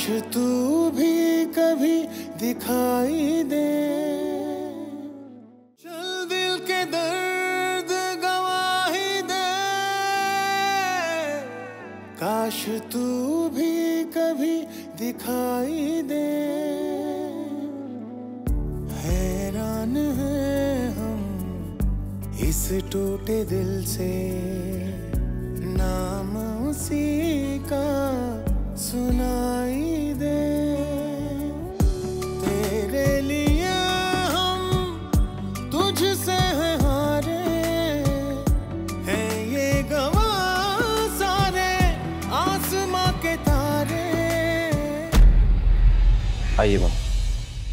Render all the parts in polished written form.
तू भी कभी दिखाई दे, चल दिल के दर्द गवाही दे। काश तू भी कभी दिखाई दे। हैरान हैं हम इस टूटे दिल से, नाम उसी का सुनाई दे। तेरे लिए हम तुझसे हैं हारे, हैं ये गवाह सारे आसमां के तारे। आइए बाबा,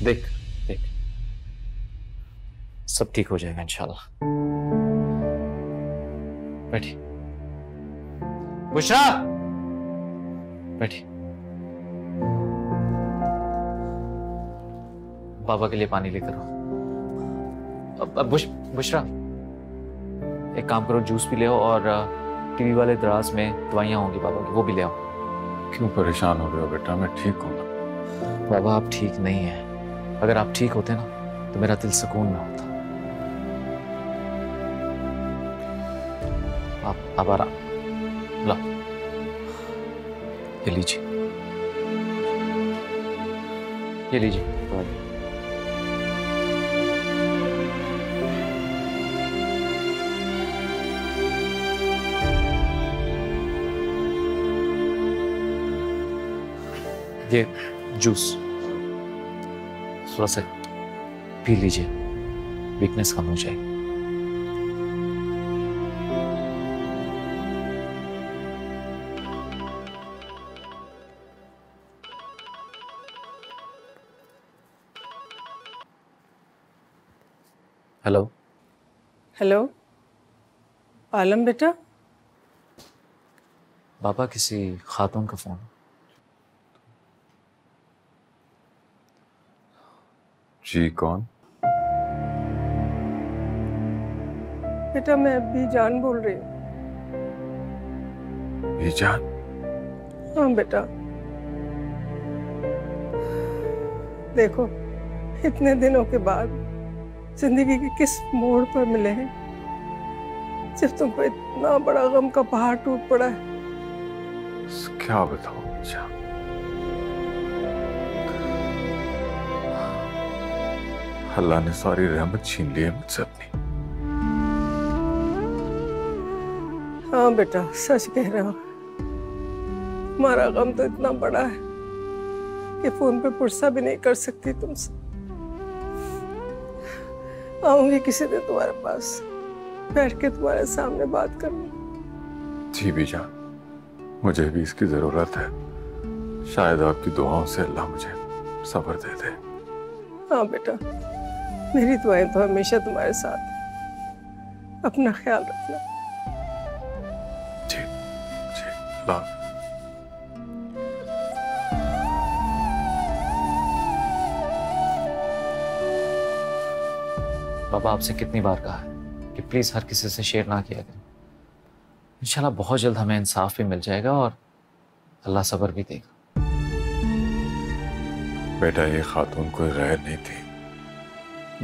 देख देख, सब ठीक हो जाएगा इंशाल्लाह। बैठी बुशरा, बैठी। बाबा के लिए पानी लेकर आओ। अब बुशरा, एक काम करो, जूस भी ले आओ और टीवी वाले दराज में दवाइयां होंगी बाबा की, वो भी ले आओ। क्यों परेशान हो रहे हो बेटा? मैं ठीक हूँ ना। बाबा आप ठीक नहीं हैं। अगर आप ठीक होते ना तो मेरा दिल सुकून में होता। आप आराम ला, ये लीजिए, ये लीजिए दवाई। ये जूस थोड़ा सा पी लीजिए, वीकनेस कम हो जाएगी। हेलो हेलो आलम बेटा। बाबा, किसी खातून का फोन। जी कौन? बेटा मैं बीजान बोल रही हूँ। बीजान? हाँ बेटा, देखो इतने दिनों के बाद जिंदगी के किस मोड़ पर मिले हैं जब तुमको इतना बड़ा गम का पहाड़ टूट पड़ा है। क्या बताऊं बीजान, अल्लाह ने सारी रहमत छीन ली है मुझसे अपनी। हाँ बेटा, सच कह रहा हो। तुम्हारा गम तो इतना बड़ा है कि फोन पे पुरसा भी नहीं कर सकती तुमसे। आऊंगी किसी दिन तुम्हारे पास, बैठ के तुम्हारे सामने बात करूंगी। जी बीजान, मुझे भी इसकी जरूरत है। शायद आपकी दुआओं से अल्लाह मुझे सब्र दे दे। हाँ बेटा, मेरी दुआएं तो हमेशा तुम्हारे साथ हैं। अपना ख्याल रखना। जी जी, अल्लाह। बाबा, आपसे कितनी बार कहा है कि प्लीज हर किसी से शेयर ना किया करें। इंशाल्लाह बहुत जल्द हमें इंसाफ भी मिल जाएगा और अल्लाह सब्र भी देगा। बेटा, ये खातून कोई गैर नहीं थी,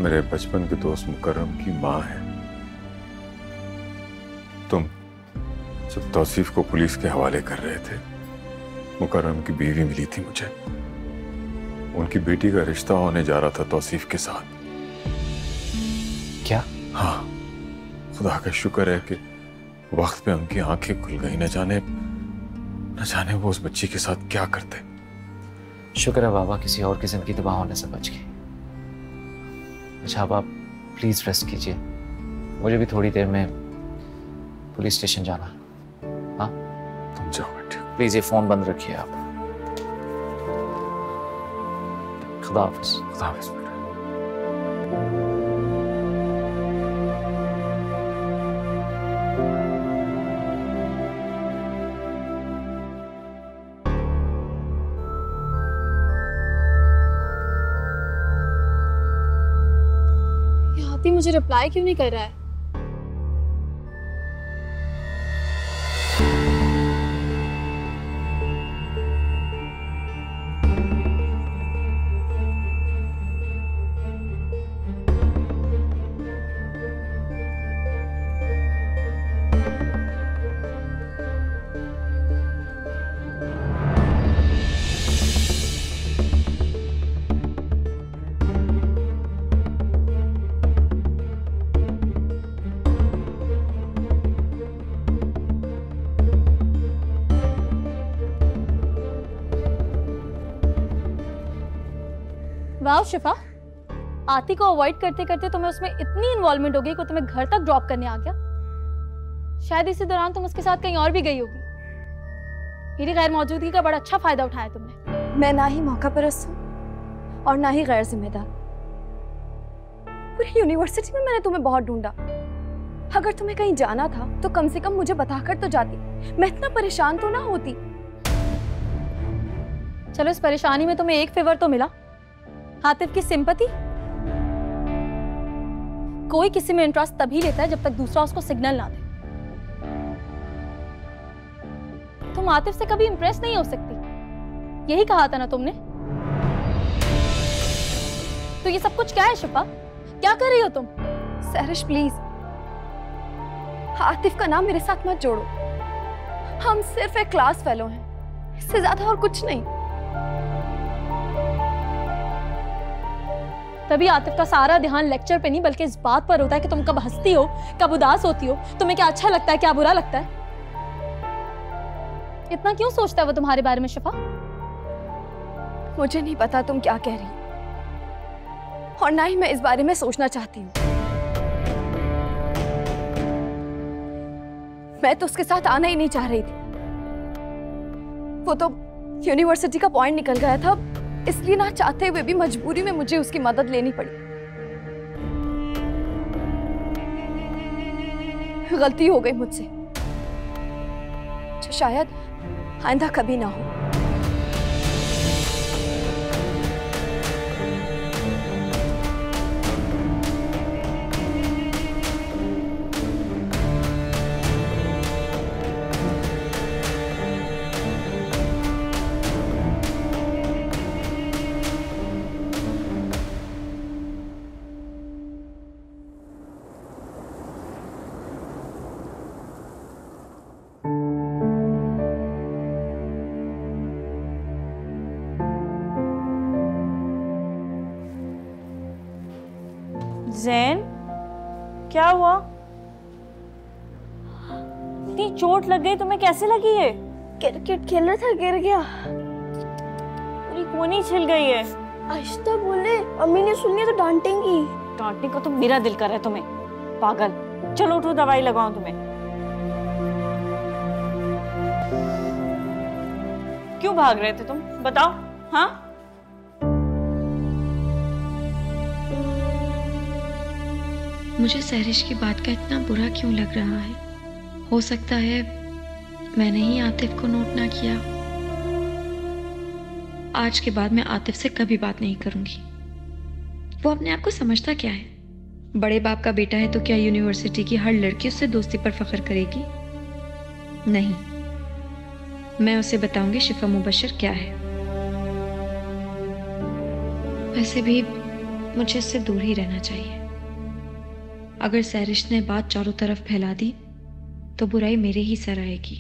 मेरे बचपन के दोस्त मुकर्रम की माँ है। तुम जब तौसीफ को पुलिस के हवाले कर रहे थे, मुकर्रम की बीवी मिली थी मुझे। उनकी बेटी का रिश्ता होने जा रहा था तौसीफ के साथ। क्या? हाँ, खुदा का शुक्र है कि वक्त पे उनकी आंखें खुल गई। न जाने वो उस बच्ची के साथ क्या करते। शुक्र है बाबा, किसी और की जिंदगी तबाह होने से बच गई। अच्छा, अब आप प्लीज रेस्ट कीजिए, मुझे भी थोड़ी देर में पुलिस स्टेशन जाना है। हाँ, तुम जाओ बेटे। प्लीज ये फोन बंद रखिए आप। खुदा हाफिज। खुदा हाफिज बेटा। मुझे रिप्लाई क्यों नहीं कर रहा है? वाह शिफा, आती को अवॉइड करते करते तुम्हें उसमें इतनी इन्वॉल्वमेंट हो गई कि तुम्हें घर तक ड्रॉप करने आ गया। शायद इसी दौरान तुम उसके साथ कहीं और भी गई होगी। मेरी गैर मौजूदगी का बड़ा अच्छा फायदा उठाया तुमने। मैं ना ही मौका परस्त हूँ और ना ही गैर जिम्मेदार। पूरी यूनिवर्सिटी में मैंने तुम्हें बहुत ढूंढा। अगर तुम्हें कहीं जाना था तो कम से कम मुझे बताकर तो जाती, मैं इतना परेशान तो ना होती। चलो इस परेशानी में तुम्हें एक फेवर तो मिला, आतिफ की सिंपैथी। कोई किसी में इंटरेस्ट तभी लेता है जब तक दूसरा उसको सिग्नल ना दे। तुम आतिफ से कभी इंप्रेस नहीं हो सकती, यही कहा था ना तुमने। तो ये सब कुछ क्या है शिफा, क्या कर रही हो तुम? सहरिश प्लीज, आतिफ का नाम मेरे साथ मत जोड़ो। हम सिर्फ एक क्लास फेलो हैं, इससे ज्यादा और कुछ नहीं। तभी आतिफ का सारा ध्यान लेक्चर पे नहीं बल्कि इस बात पर होता है कि तुम कब हंसती हो, कब उदास होती हो, तुम्हें क्या अच्छा लगता है, क्या बुरा लगता है। इतना क्यों सोचता है वो तुम्हारे बारे में शिफा? मुझे नहीं पता तुम क्या कह रही, और ना ही मैं इस बारे में सोचना चाहती हूँ। मैं तो उसके साथ आना ही नहीं चाह रही थी। वो तो यूनिवर्सिटी का पॉइंट निकल गया था, इसलिए ना चाहते हुए भी मजबूरी में मुझे उसकी मदद लेनी पड़ी। गलती हो गई मुझसे, जो शायद आइंदा कभी ना हो। ज़ैन, क्या हुआ? इतनी चोट लग गई तुम्हें, कैसे लगी है? क्रिकेट खेल रहा था, गिर गया। पूरी कोनी छिल गई है। आहिस्ता बोले, अम्मी ने सुन लिया तो डांटेंगी। डांटने को तो मेरा दिल कर रहा है तुम्हें, पागल। चलो उठो, दवाई लगाऊं तुम्हें। क्यों भाग रहे थे तुम, बताओ? हाँ, मुझे सहरिश की बात का इतना बुरा क्यों लग रहा है? हो सकता है मैंने ही आतिफ को नोट ना किया। आज के बाद मैं आतिफ से कभी बात नहीं करूंगी। वो अपने आप को समझता क्या है? बड़े बाप का बेटा है तो क्या यूनिवर्सिटी की हर लड़की उससे दोस्ती पर फख्र करेगी? नहीं, मैं उसे बताऊंगी शिफा मुबशर क्या है। वैसे भी मुझे इससे दूर ही रहना चाहिए। अगर सहरिश ने बात चारों तरफ फैला दी तो बुराई मेरे ही सर आएगी।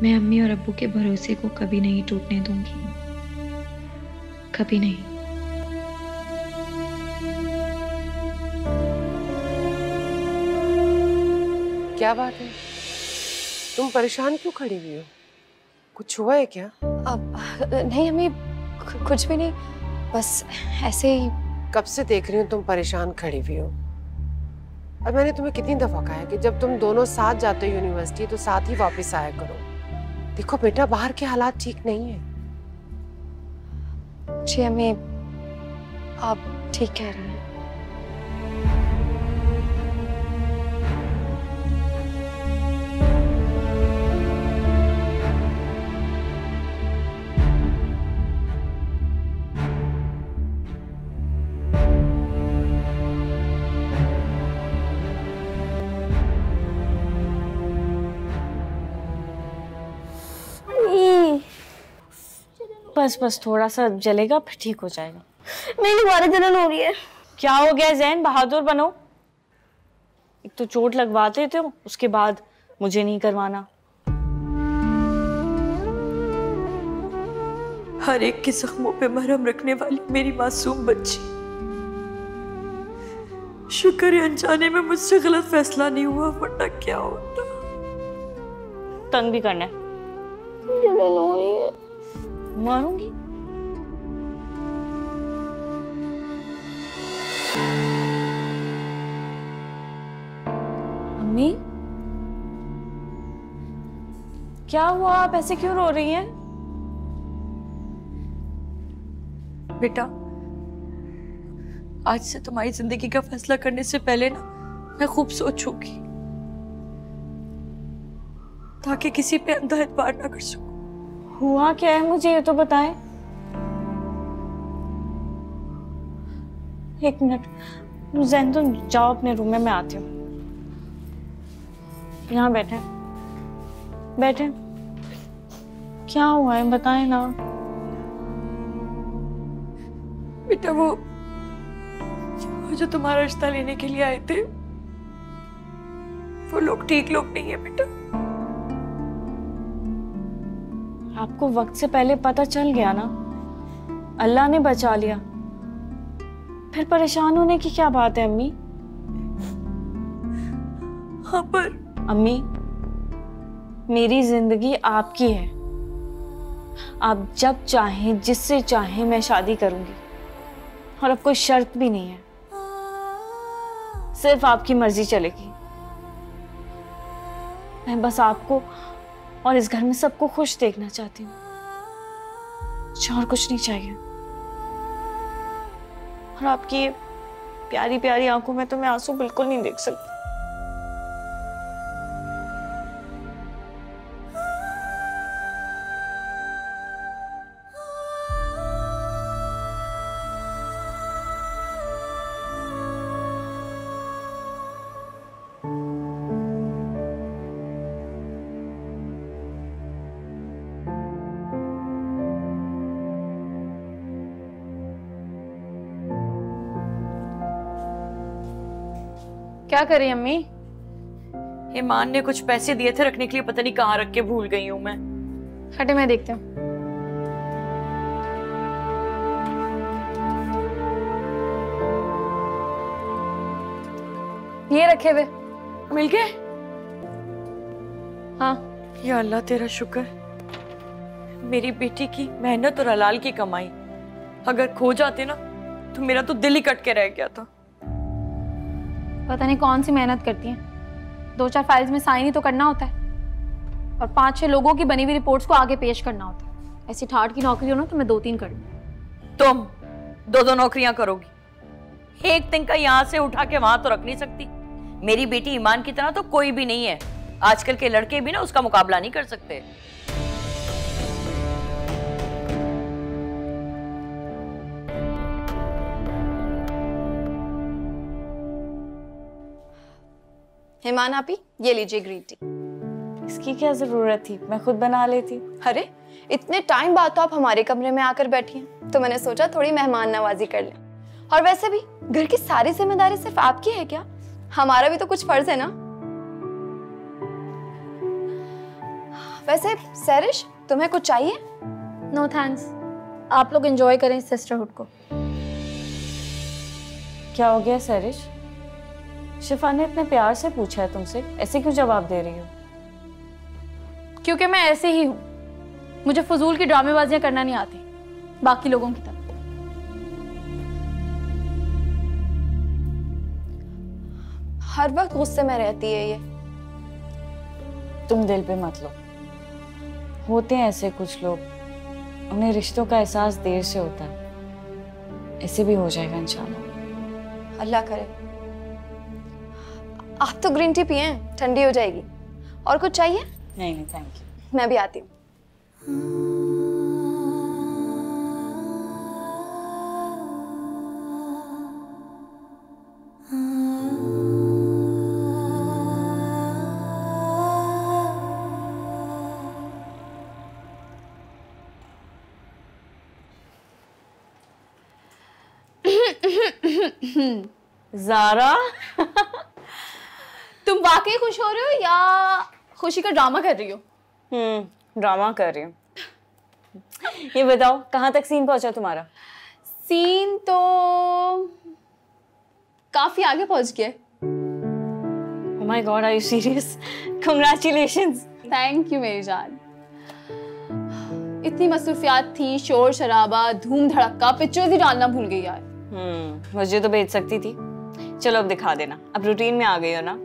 मैं अम्मी और अब्बू के भरोसे को कभी नहीं टूटने दूंगी, कभी नहीं। क्या बात है, तुम परेशान क्यों खड़ी हुई हो? कुछ हुआ है क्या? नहीं अम्मी, कुछ भी नहीं, बस ऐसे ही। कब से देख रही हूँ तुम परेशान खड़ी हुई हो। और मैंने तुम्हें कितनी दफा कहा है कि जब तुम दोनों साथ जाते हो यूनिवर्सिटी तो साथ ही वापस आया करो। देखो बेटा, बाहर के हालात ठीक नहीं है। जी अम्मी, आप ठीक कह रही हैं। बस बस थोड़ा सा जलेगा, फिर ठीक हो जाएगा। नहीं, दोबारा जलन हो रही है। क्या हो गया ज़ैन, बहादुर बनो। एक तो चोट लगवाते थे, उसके बाद मुझे नहीं करवाना। हर एक के जख्मों पे मरहम रखने वाली मेरी मासूम बच्ची, शुक्र है अनजाने में मुझसे गलत फैसला नहीं हुआ, वरना क्या होता। तंग भी करना है, जलन हो रही है। मारूंगी। अम्मी, क्या हुआ? आप ऐसे क्यों रो रही हैं? बेटा, आज से तुम्हारी जिंदगी का फैसला करने से पहले ना मैं खूब सोचूंगी, ताकि किसी पे अंधा एतबार ना कर सकूं। हुआ क्या है, मुझे ये तो बताएं। एक मिनट जैन, तुम जाओ अपने रूम में, मैं आती हूँ। यहाँ बैठे बैठे। क्या हुआ है बताएं ना। बेटा, वो जो तुम्हारा रिश्ता लेने के लिए आए थे, वो लोग ठीक लोग नहीं है बेटा। आपको वक्त से पहले पता चल गया ना, अल्लाह ने बचा लिया, फिर परेशान होने की क्या बात है अम्मी? हाँ, पर अम्मी, मेरी जिंदगी आपकी है। आप जब चाहें, जिससे चाहें, मैं शादी करूंगी, और अब कोई शर्त भी नहीं है, सिर्फ आपकी मर्जी चलेगी। मैं बस आपको और इस घर में सबको खुश देखना चाहती हूँ, और कुछ नहीं चाहिए। और आपकी प्यारी प्यारी आंखों में तो मैं आंसू बिल्कुल नहीं देख सकती। क्या करें अम्मी? ईमान ने कुछ पैसे दिए थे रखने के लिए, पता नहीं कहाँ रख के भूल गई हूँ मैं। हटे, मैं देखती हूँ। ये रखे हुए। मिल गए? हाँ। या अल्लाह तेरा शुक्र, मेरी बेटी की मेहनत और हलाल की कमाई अगर खो जाते ना तो मेरा तो दिल ही कट के रह गया था। पता नहीं कौन सी मेहनत करती हैं। 2-4 फाइल्स में साइन ही तो करना होता है, और 5-6 लोगों की बनी हुई रिपोर्ट्स को आगे पेश करना होता है। ऐसी ठाट की नौकरी हो ना तो मैं 2-3 कर लूं। तुम 2-2 नौकरियां करोगी? एक दिन का यहाँ से उठा के वहां तो रख नहीं सकती। मेरी बेटी ईमान की तरह तो कोई भी नहीं है। आजकल के लड़के भी ना उसका मुकाबला नहीं कर सकते। ईमान आपी, ये लीजिए ग्रीन टी। इसकी क्या जरूरत थी, मैं खुद बना लेती। अरे इतने टाइम बाद तो आप हमारे कमरे में आकर बैठी हैं, तो मैंने सोचा थोड़ी मेहमान नवाजी कर लें। और वैसे भी घर की सारी जिम्मेदारी सिर्फ आपकी है क्या? हमारा भी तो कुछ फर्ज है ना। वैसे सैरिश, तुम्हें कुछ चाहिए? नो थैंक्स, आप लोग एंजॉय करें सिस्टरहुड को। क्या हो गया सैरिश? शिफा ने इतने प्यार से पूछा है तुमसे, ऐसे क्यों जवाब दे रही हो? क्योंकि मैं ऐसे ही हूँ, मुझे फजूल की ड्रामेबाजियां करना नहीं आती बाकी लोगों की तरह। हर वक्त गुस्से में रहती है ये। तुम दिल पे मत लो, होते हैं ऐसे कुछ लोग, उन्हें रिश्तों का एहसास देर से होता है। ऐसे भी हो जाएगा इंशाल्लाह। अल्लाह करे। आप तो ग्रीन टी पिए, ठंडी हो जाएगी। और कुछ चाहिए? नहीं नहीं थैंक यू। मैं भी आती हूँ। ज़ारा तुम वाकई खुश हो रहे हो या खुशी का ड्रामा कर रही हो? ड्रामा कर रही हूँ। ये बताओ कहाँ तक सीन पहुंचा तुम्हारा? सीन तो काफी आगे पहुंच गया। Oh my God, are you serious? Congratulations. Thank you मेरी जान। इतनी मसरूफियात थी, शोर शराबा, धूम धड़क्का, पिक्चर्स ही डालना भूल गई यार। मुझे तो भेज सकती थी। चलो अब दिखा देना, अब रूटीन में आ गई हो ना।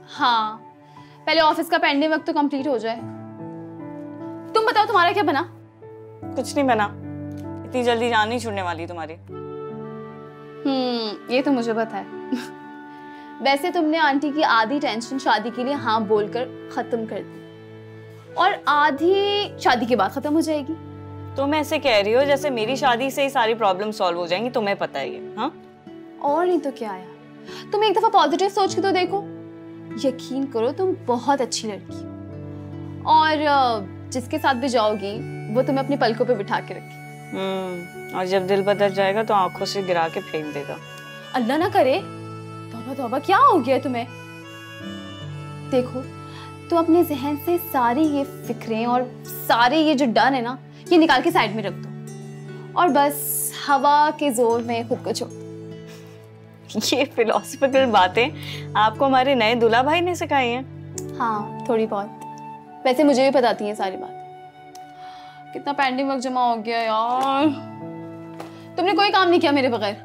हाँ, पहले ऑफिस का पेंडिंग वर्क तो कंप्लीट हो जाए। तुम बताओ तुम्हारा क्या बना? कुछ नहीं बना, इतनी जल्दी जान नहीं छूटने वाली तुम्हारी। ये तो मुझे पता है। वैसे तुमने आंटी की आधी टेंशन शादी के लिए हाँ बोलकर खत्म कर दी, और आधी शादी के बाद खत्म हो जाएगी। तुम ऐसे कह रही हो जैसे मेरी शादी से ही सारी प्रॉब्लम सॉल्व हो जाएंगी, तुम्हें पता ही है। हाँ, और नहीं तो क्या यार, तुम एक दफा पॉजिटिव सोच के तो देखो। यकीन करो तुम बहुत अच्छी लड़की हो, और जिसके साथ भी जाओगी वो तुम्हें अपनी पलकों पे बिठा के रखे। और जब दिल बदल जाएगा तो आंखों से गिरा के फेंक देगा। अल्लाह ना करे। तौबा तौबा, क्या हो गया तुम्हें? देखो, तुम अपने जहन से सारी ये फिक्रें और सारे ये जो डर है ना, ये निकाल के साइड में रख दो और बस हवा के जोर में खुद को छोड़ दो। ये फिलोसफिकल बातें आपको हमारे नए दूल्हा भाई ने सिखाई हैं? हाँ, थोड़ी बहुत। वैसे मुझे भी बताती हैं सारी बात। कितना पेंडिंग वर्क जमा हो गया यार। तुमने कोई काम नहीं किया मेरे बगैर।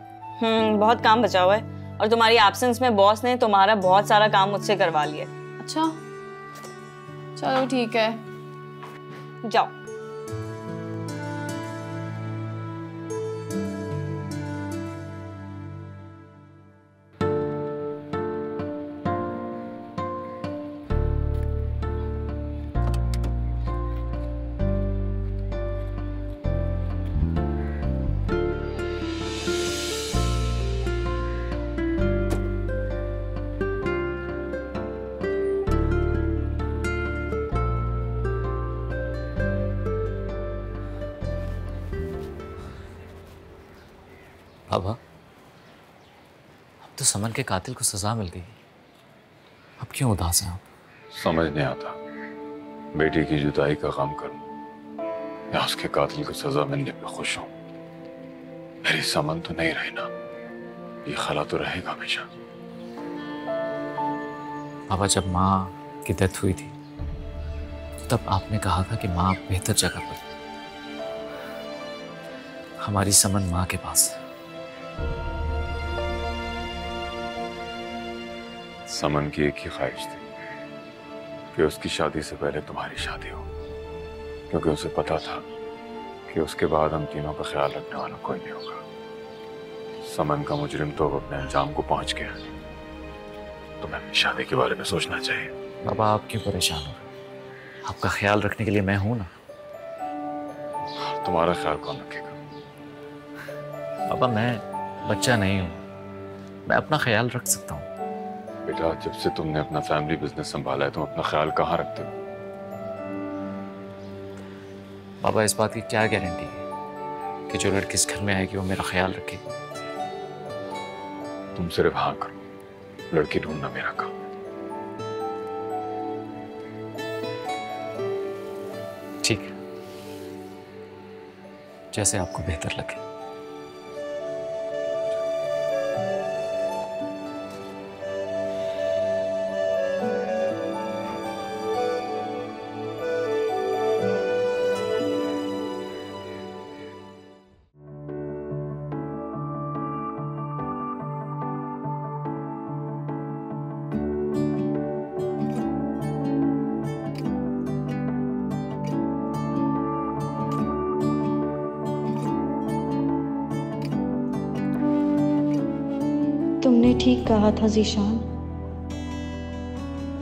बहुत काम बचा हुआ है, और तुम्हारी एब्सेंस में बॉस ने तुम्हारा बहुत सारा काम मुझसे करवा लिया। अच्छा, चलो ठीक है, जाओ। बाबा, अब तो समन के कातिल को सजा मिल गई, अब क्यों उदास हैं आप? समझ नहीं आता, बेटी की जुदाई का गम करूं या उसके कातिल को सजा मिलने पे खुश हूं। मेरी समन तो नहीं रही ना, ये खला तो रहेगा हमेशा। बाबा, जब माँ की डेथ हुई थी तब आपने कहा था कि माँ बेहतर जगह पर, हमारी समन माँ के पास है। समन की एक ही ख्वाहिश थी कि उसकी शादी से पहले तुम्हारी शादी हो, क्योंकि उसे पता था कि उसके बाद हम तीनों का ख्याल रखने वाला कोई नहीं होगा। समन का मुजरिम तो अपने अंजाम को पहुंच गया, तुम्हें अपनी शादी के बारे में सोचना चाहिए। बाबा, आप क्यों परेशान हो? आपका ख्याल रखने के लिए मैं हूं ना। तुम्हारा ख्याल कौन रखेगा? बाबा, मैं बच्चा नहीं हूं, मैं अपना ख्याल रख सकता हूं। बेटा, जब से तुमने अपना फैमिली बिजनेस संभाला है, तुम अपना ख्याल कहाँ रखते हो? बाबा, इस बात की क्या गारंटी है कि जो लड़की इस घर में आएगी वो मेरा ख्याल रखेगी? तुम सिर्फ हाँ करो, लड़की ढूंढना मेरा काम है। ठीक है, जैसे आपको बेहतर लगे। तुमने ठीक कहा था ज़ीशान,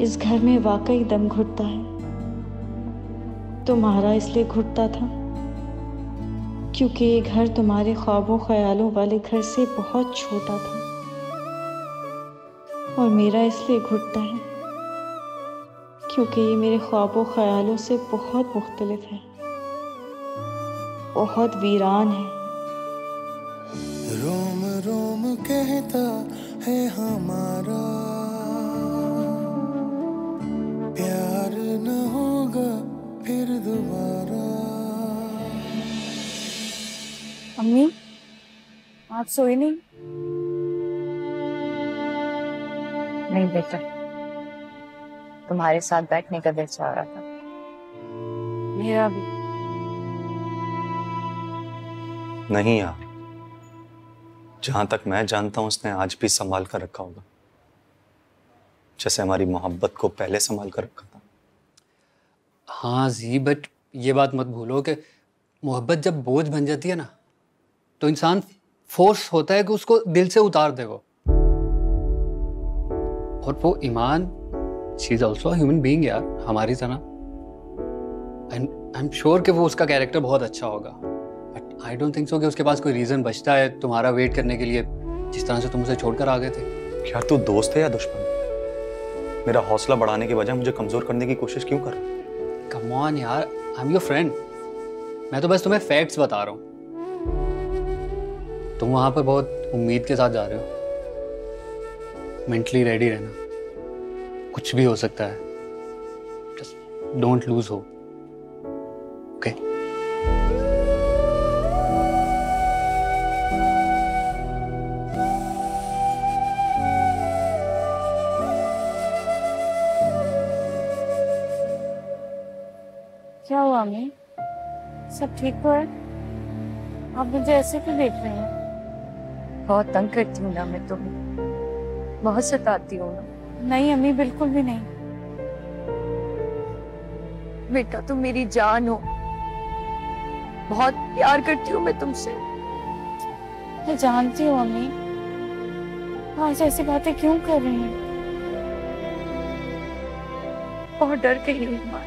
इस घर में वाकई दम घुटता है। तुम्हारा इसलिए घुटता था क्योंकि ये घर तुम्हारे ख्वाबों ख्यालों वाले घर से बहुत छोटा था, और मेरा इसलिए घुटता है क्योंकि ये मेरे ख्वाबों ख्यालों से बहुत मुख्तलिफ है, बहुत वीरान है। रोम रोम कहता है हमारा, प्यार न होगा फिर दोबारा। अम्मी, आप सोई नहीं? नहीं बेटा, तुम्हारे साथ बैठने का दिल चाह रहा था। मेरा भी नहीं यार, जहां तक मैं जानता हूं उसने आज भी संभाल कर रखा होगा। जैसे हमारी मोहब्बत को पहले संभाल कर रखा था। हाँ जी, बट ये बात मत भूलो कि मोहब्बत जब बोझ बन जाती है ना, तो इंसान फोर्स होता है कि उसको दिल से उतार दे वो। और वो Iman, she is also human being यार, हमारी तरह। एंड आई एम श्योर कि वो उसका कैरेक्टर बहुत अच्छा होगा, but I don't think so कि उसके पास कोई रीजन बचता है तुम्हारा वेट करने के लिए, जिस तरह से तुम उसे छोड़कर आ गए थे। क्या तू दोस्त है या दुश्मन? मेरा हौसला बढ़ाने के बजाय मुझे कमजोर करने की कोशिश क्यों कर रहा है? कम ऑन यार, आई एम योर फ्रेंड। मैं तो बस तुम्हें फैक्ट्स बता रहा हूँ। तुम वहां पर बहुत उम्मीद के साथ जा रहे हो। मेंटली रेडी रहना, कुछ भी हो सकता है। Just don't lose hope, okay? क्या हुआ अम्मी? सब ठीक तो है? आप मुझे ऐसे क्यों देख रही हैं? बहुत तंग करती हूँ ना मैं तुम्हें, बहुत सताती हूँ ना। नहीं अम्मी, बिल्कुल भी नहीं। बेटा तुम मेरी जान हो, बहुत प्यार करती हूँ मैं तुमसे। मैं जानती हूँ अम्मी, आज ऐसी बातें क्यों कर रही हैं? बहुत डर गई हूँ ईमान,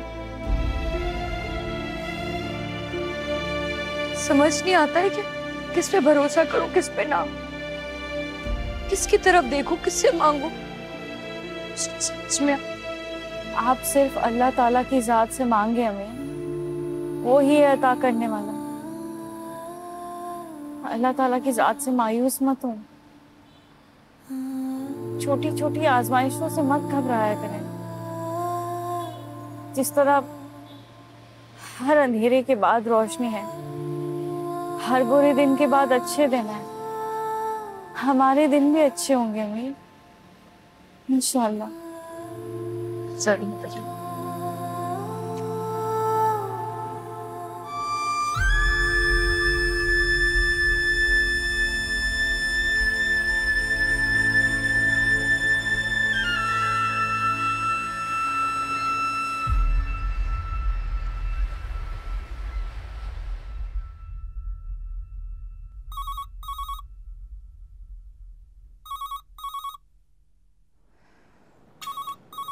समझ नहीं आता है कि किस पे भरोसा करूं, किस पे ना, किसकी तरफ देखूं, किससे मांगूं। सच में आप सिर्फ अल्लाह ताला की जात से मांगे अम्मी, वो ही है अता करने वाला। अल्लाह ताला की जात से मायूस मत हो, छोटी छोटी आजमाइशों से मत घबराया करें। जिस तरह हर अंधेरे के बाद रोशनी है, हर बुरे दिन के बाद अच्छे दिन है, हमारे दिन भी अच्छे होंगे अम्मी, इंशाल्लाह। जरूर।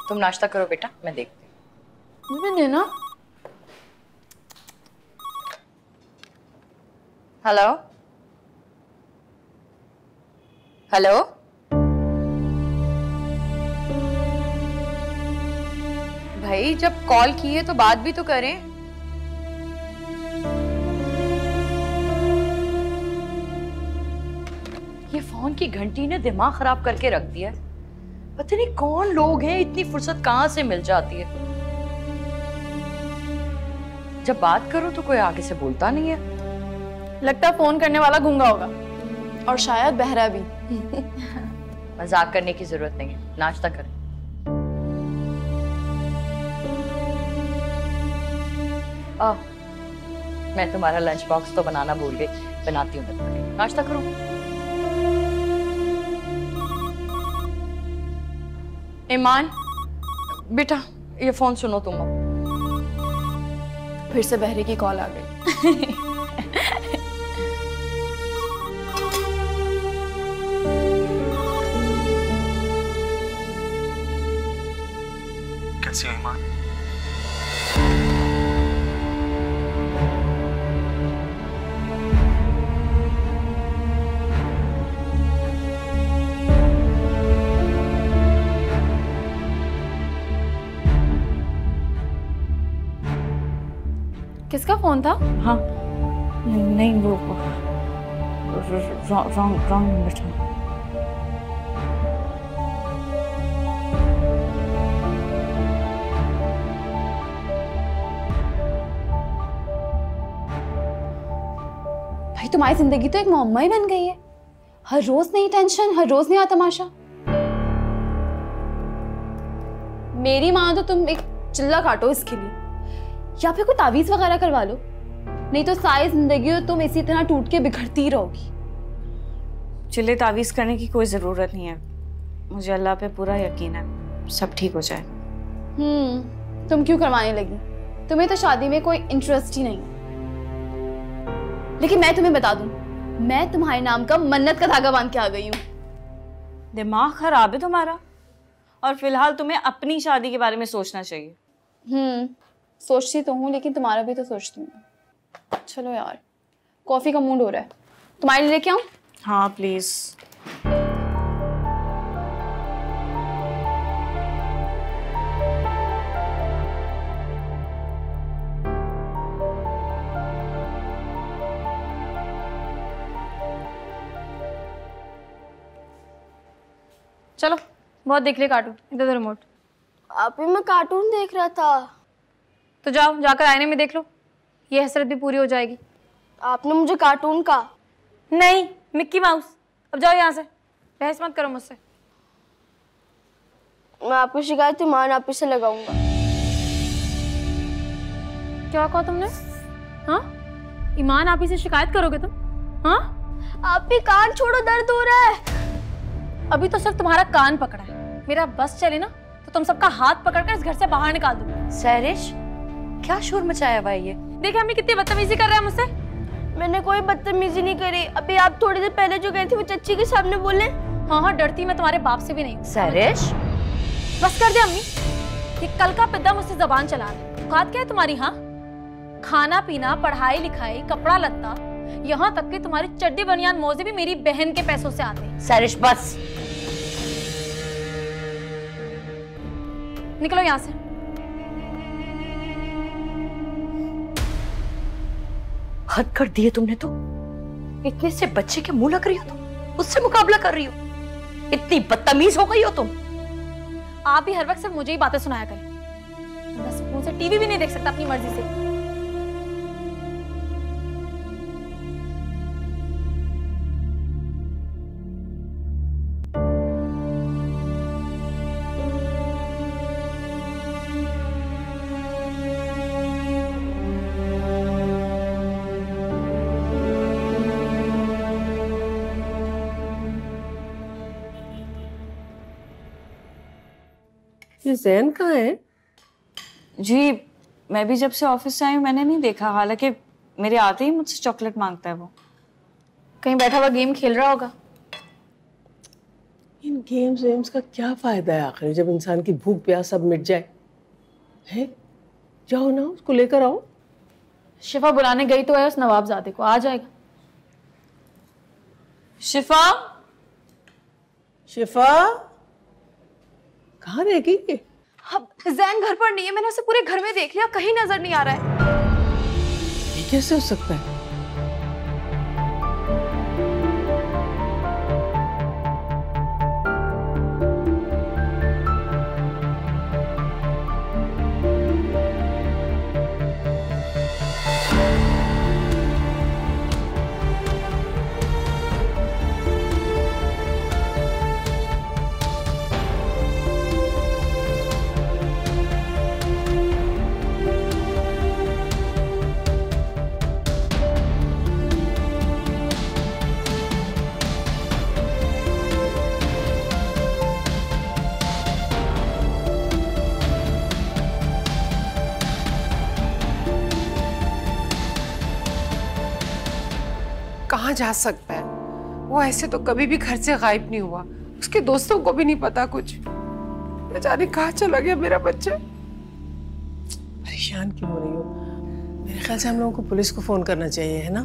तुम नाश्ता करो बेटा, मैं देखती हूँ। मैं देना। हेलो हेलो, भाई जब कॉल की है तो बात भी तो करें। ये फोन की घंटी ने दिमाग खराब करके रख दिया। पता नहीं कौन लोग हैं, इतनी फुर्सत कहां से मिल जाती है। जब बात करो तो कोई आगे से बोलता नहीं है। लगता फोन करने वाला गूंगा होगा और शायद बहरा भी। मजाक करने की जरूरत नहीं है, नाश्ता करें। मैं तुम्हारा लंच बॉक्स तो बनाना भूल गई, बनाती हूँ मैं तुम्हारे लिए। नाश्ता करो। ईमान बेटा, ये फोन सुनो तुम। फिर से बहरे की कॉल आ गई। कैसी हो ईमान? किसका फोन था? हाँ नहीं, वो रॉन्ग नंबर था। भाई तुम्हारी जिंदगी तो एक मुअम्मा ही बन गई है। हर रोज नई टेंशन, हर रोज नया तमाशा। मेरी माँ तो तुम एक चिल्ला काटो इसके लिए, या फिर कोई तावीज वगैरह करवा लो, नहीं तो सारी जिंदगी तो तुम इसी तरह टूट के बिखरती रहोगी। चिल्ले तावीज करने की कोई जरूरत नहीं है, मुझे अल्लाह पे पूरा यकीन है। सब ठीक हो जाए। तुम क्यों करवाने लगी? तुम्हें तो शादी में कोई इंटरेस्ट ही नहीं। लेकिन मैं तुम्हें बता दूं, मैं तुम्हारे नाम का मन्नत का धागा बांध के आ गई हूँ। दिमाग खराब है तुम्हारा, और फिलहाल तुम्हें अपनी शादी के बारे में सोचना चाहिए। सोचती तो हूँ, लेकिन तुम्हारा भी तो सोचती हूँ। चलो यार, कॉफी का मूड हो रहा है, तुम्हारे लिए लेके आऊं? हाँ प्लीज। चलो, बहुत देख लिया कार्टून, इधर दो रिमोट। अभी मैं कार्टून देख रहा था। तो जाओ, जाकर आईने में देख लो, ये हसरत भी पूरी हो जाएगी। आपने मुझे कार्टून का नहीं, मिक्की माउस। अब जाओ यहाँ से, बहस मत करो मुझसे। मैं आपकी शिकायत ईमान आपी से लगाऊंगा। क्या कहा तुमने? हाँ, ईमान आपी से शिकायत करोगे तुम? हाँ, आप भी कान छोड़ो, दर्द हो रहा है। अभी तो सिर्फ तुम्हारा कान पकड़ा है, मेरा बस चले ना तो तुम सबका हाथ पकड़कर इस घर से बाहर निकाल दूंगी। सैरिश, क्या शोर मचाया हुआ है ये? देखिए अम्मी कितनी बदतमीजी कर रहा है मुझसे। मैंने कोई बदतमीजी नहीं करी। अभी आप थोड़ी देर पहले जो गए थे वो चच्ची के सामने बोले। हाँ, डरती मैं तुम्हारे बाप से भी नहीं। सैरिश, बस कर दे अम्मी, ये कल का पिद्दा मुझसे जबान चला रहा है। औकात क्या है तुम्हारी? हाँ, खाना पीना, पढ़ाई लिखाई, कपड़ा लत्ता, यहाँ तक कि तुम्हारी चड्डी बनियान मोजे भी मेरी बहन के पैसों से आते हैं। सैरिश बस, निकलो यहाँ से। हद कर दिए तुमने तो। इतने से बच्चे के मुंह लग रही हो तुम, उससे मुकाबला कर रही हो। इतनी बदतमीज हो गई हो तुम। आप भी हर वक्त सिर्फ मुझे ही बातें सुनाया करें। मैं सुकून से टीवी भी नहीं देख सकता अपनी मर्जी से। ये जैन कहाँ है? जी, मैं भी जब से ऑफिस से आई हूँ मैंने नहीं देखा। हालांकि मेरे आते ही मुझसे चॉकलेट मांगता है वो। कहीं बैठा हुआ गेम खेल रहा होगा। इन गेम्स का क्या फायदा है आखिर, जब इंसान की भूख प्यास सब मिट जाए है? जाओ ना, उसको लेकर आओ। शिफा बुलाने गई तो है उस नवाबजादे को, आ जाएगा। शिफा, शिफा कहाँ रहेगी ये? अब जैन घर पर नहीं है, मैंने उसे पूरे घर में देख लिया, कहीं नजर नहीं आ रहा है। ये कैसे हो सकता है? कहाँ जा सकता है वो? ऐसे तो कभी भी घर से गायब नहीं हुआ। उसके दोस्तों को भी नहीं पता कुछ। न जाने कहाँ चला गया मेरा बच्चा। परेशान क्यों हो रही हो? मेरे ख्याल से हम लोगों को पुलिस को फोन करना चाहिए, है ना?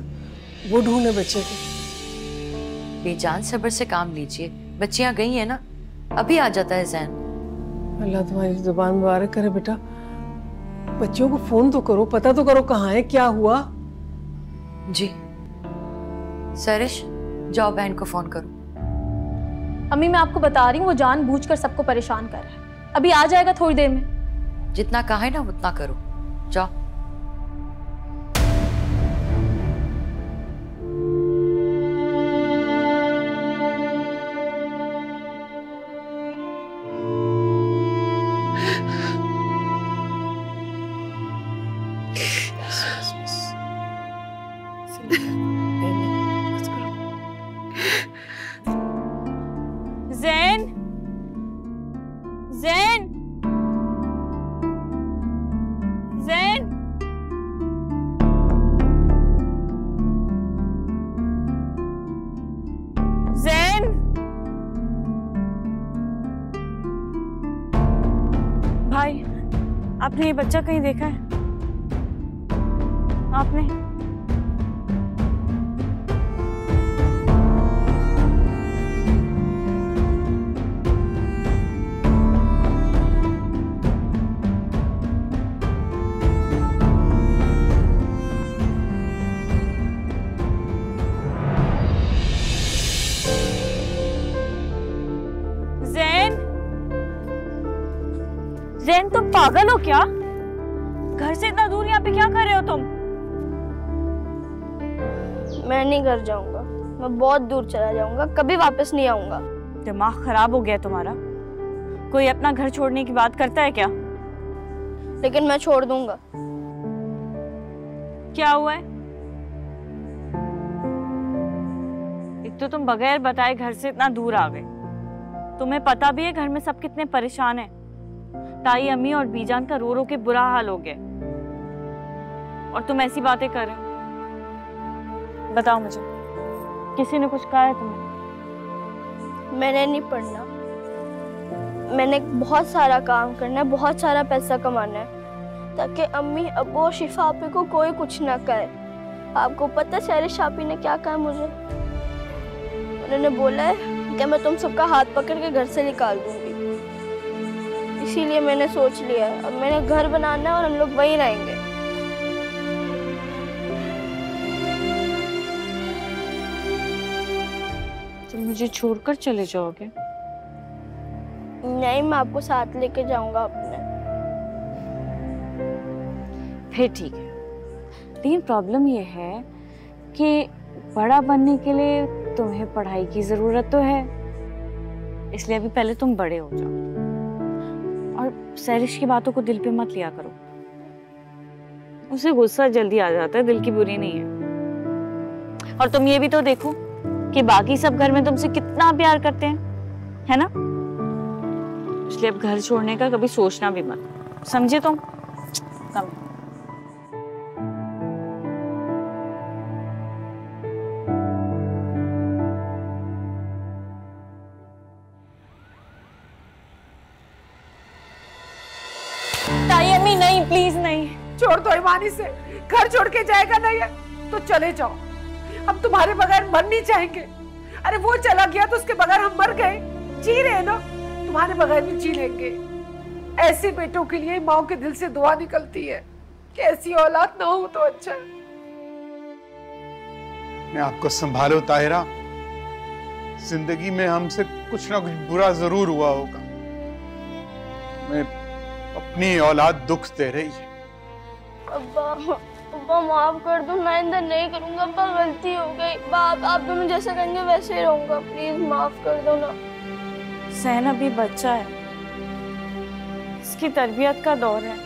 वो ढूंढे बच्चे को। बेजान सब्र से काम लीजिए, बच्चियां गई है ना, अभी आ जाता है जैन। अल्लाह तुम्हारी जुबान मुबारक करे बेटा। बच्चियों को फोन तो करो, पता तो करो कहाँ है, क्या हुआ। जी सरिश, जाओ बहन को फोन करो। अम्मी मैं आपको बता रही हूँ, वो जानबूझकर सबको परेशान कर रहा है। अभी आ जाएगा थोड़ी देर में। जितना कहा है ना उतना करो, जाओ। जैन, जैन, आपने ये बच्चा कहीं देखा है? आपने? जैन, तुम पागल हो क्या? घर से इतना दूर यहाँ पे क्या कर रहे हो तुम? मैं नहीं घर जाऊंगा, मैं बहुत दूर चला जाऊंगा, कभी वापस नहीं आऊंगा। दिमाग खराब हो गया तुम्हारा? कोई अपना घर छोड़ने की बात करता है क्या? लेकिन मैं छोड़ दूंगा। क्या हुआ है? एक तो तुम बगैर बताए घर से इतना दूर आ गए। तुम्हें पता भी है घर में सब कितने परेशान हैं। ताई, अम्मी और बीजान का रो रो के बुरा हाल हो गया और तुम ऐसी बातें कर रहे हो। बताओ मुझे, किसी ने कुछ कहा है तुम्हें? मैंने नहीं पढ़ना, मैंने बहुत सारा काम करना है, बहुत सारा पैसा कमाना है ताकि अम्मी, अब्बू और शिफा आपी को कोई कुछ ना कहे। आपको पता है सैरिश आपी ने क्या कहा मुझे? उन्होंने बोला है कि मैं तुम सबका हाथ पकड़ के घर से निकाल दूंगी। इसीलिए मैंने सोच लिया है, अब मैंने घर बनाना है और हम लोग वहीं रहेंगे। तुम मुझे छोड़कर चले जाओगे? नहीं, मैं आपको साथ लेके जाऊंगा अपने। फिर ठीक है, लेकिन प्रॉब्लम ये है कि बड़ा बनने के लिए तुम्हें पढ़ाई की जरूरत तो है, इसलिए अभी पहले तुम बड़े हो जाओ और सैरिश की बातों को दिल पे मत लिया करो। उसे गुस्सा जल्दी आ जाता है, दिल की बुरी नहीं है। और तुम ये भी तो देखो कि बाकी सब घर में तुमसे कितना प्यार करते हैं, है ना? इसलिए अब घर छोड़ने का कभी सोचना भी मत, समझे तुम? नहीं, प्लीज नहीं। छोड़ दो ईमानी से, घर छोड़ के जाएगा ना ये तो चले जाओ, हम तुम्हारे बगैर मर नहीं चाहेंगे। अरे वो चला गया तो उसके बगैर हम मर गए, जी रहे हैं ना, तुम्हारे बगैर भी जी लेंगे। ऐसे बेटों के लिए माँ के दिल से दुआ निकलती है कि ऐसी औलाद ना हो तो अच्छा है। मैं आपको संभालो ताहिरा, जिंदगी में हमसे कुछ ना कुछ बुरा जरूर हुआ होगा। मैं अपनी औलाद दुख दे रही है। अब्बा माफ कर दो, मैं इधर नहीं करूंगा, अब्बा गलती हो गई। आप दोनों जैसे कहेंगे वैसे ही रहूंगा, प्लीज माफ कर दो ना। सहन अभी बच्चा है, इसकी तरबियत का दौर है।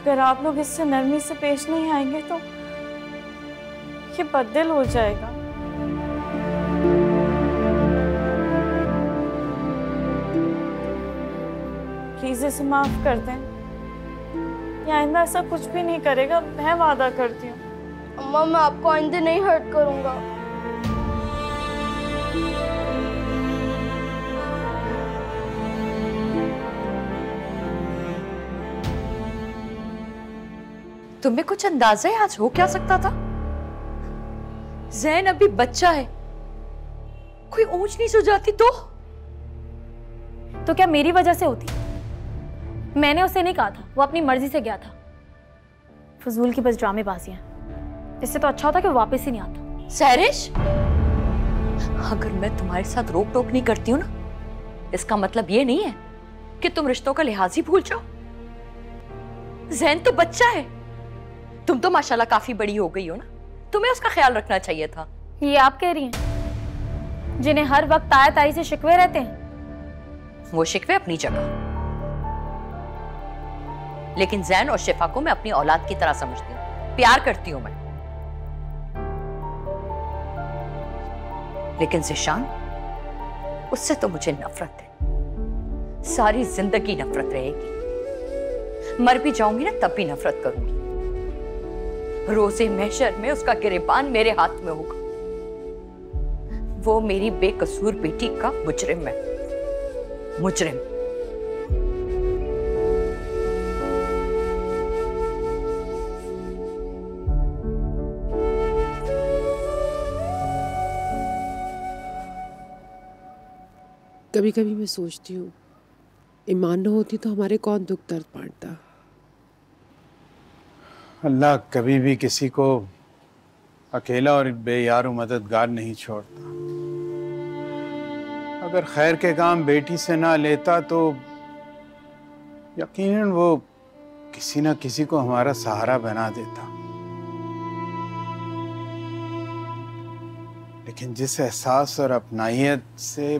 अगर आप लोग इससे नरमी से पेश नहीं आएंगे तो ये बददिल हो जाएगा। प्लीज इसे माफ कर दें, या आइंदा ऐसा कुछ भी नहीं करेगा, मैं वादा करती हूँ। अम्मा, मैं आपको आइंदा नहीं हर्ट करूंगा। तुम्हें कुछ अंदाजा है आज हो क्या सकता था? जैन अभी बच्चा है, कोई ऊंच नीच हो जाती तो क्या मेरी वजह से होती? मैंने उसे नहीं कहा था, वो अपनी मर्जी से गया था। फजूल की बस ड्रामेबाजियां, इससे तो अच्छा होता कि वो वापस ही नहीं आता। सैरिश, अगर मैं तुम्हारे साथ रोक टोक नहीं करती हूँ ना, इसका मतलब ये नहीं है कि तुम रिश्तों का लिहाज ही भूल जाओ। जैन तो बच्चा है, तुम तो माशाल्लाह काफी बड़ी हो गई हो ना, तुम्हें उसका ख्याल रखना चाहिए था। ये आप कह रही हैं, जिन्हें हर वक्त ताया ताई से शिकवे रहते हैं। वो शिकवे अपनी जगह, लेकिन जैन और शिफा को मैं अपनी औलाद की तरह समझती हूँ, प्यार करती हूँ मैं। लेकिन ज़िशान, उससे तो मुझे नफरत है, सारी जिंदगी नफरत रहेगी। मर भी जाऊंगी ना तब भी नफरत करूंगी। रोज़े महशर में उसका गिरेबान मेरे हाथ में होगा। वो मेरी बेकसूर बेटी का मुजरिम है, मुजरिम। कभी कभी मैं सोचती हूँ ईमान न होती तो हमारे कौन दुख दर्द बांटता। अल्लाह कभी भी किसी को अकेला और बेयार मददगार नहीं छोड़ता। अगर खैर के काम बेटी से ना लेता तो यकीनन वो किसी ना किसी को हमारा सहारा बना देता। लेकिन जिस एहसास और अपनाइयत से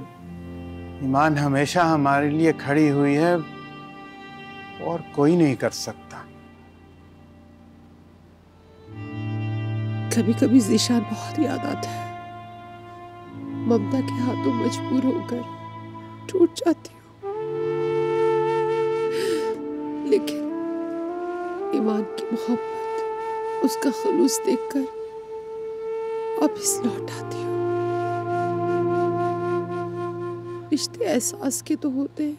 ईमान हमेशा हमारे लिए खड़ी हुई है और कोई नहीं कर सकता। कभी कभी ज़ीशान बहुत याद आता है। ममता के हाथों मजबूर होकर टूट जाती हूँ, लेकिन ईमान की मोहब्बत, उसका खलूस देखकर वापस लौट आती हूँ। रिश्ते एहसास के तो होते हैं,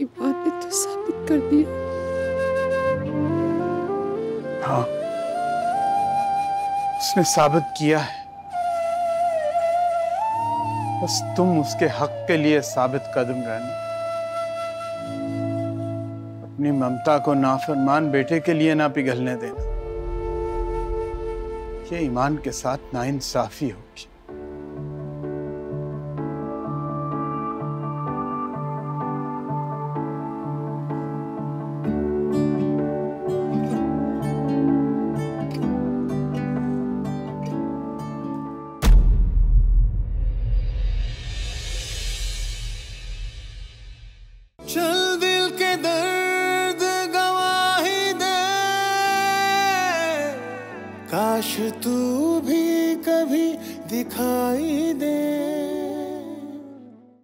ईमान ने तो साबित कर दिया। हाँ, उसने साबित किया है। बस तुम उसके हक के लिए साबित कदम रहना। अपनी ममता को नाफरमान बेटे के लिए ना पिघलने देना। ये ईमान के साथ नाइंसाफी होगी। चल दिल के दर्द गवाही दे, काश तू भी कभी दिखाई दे।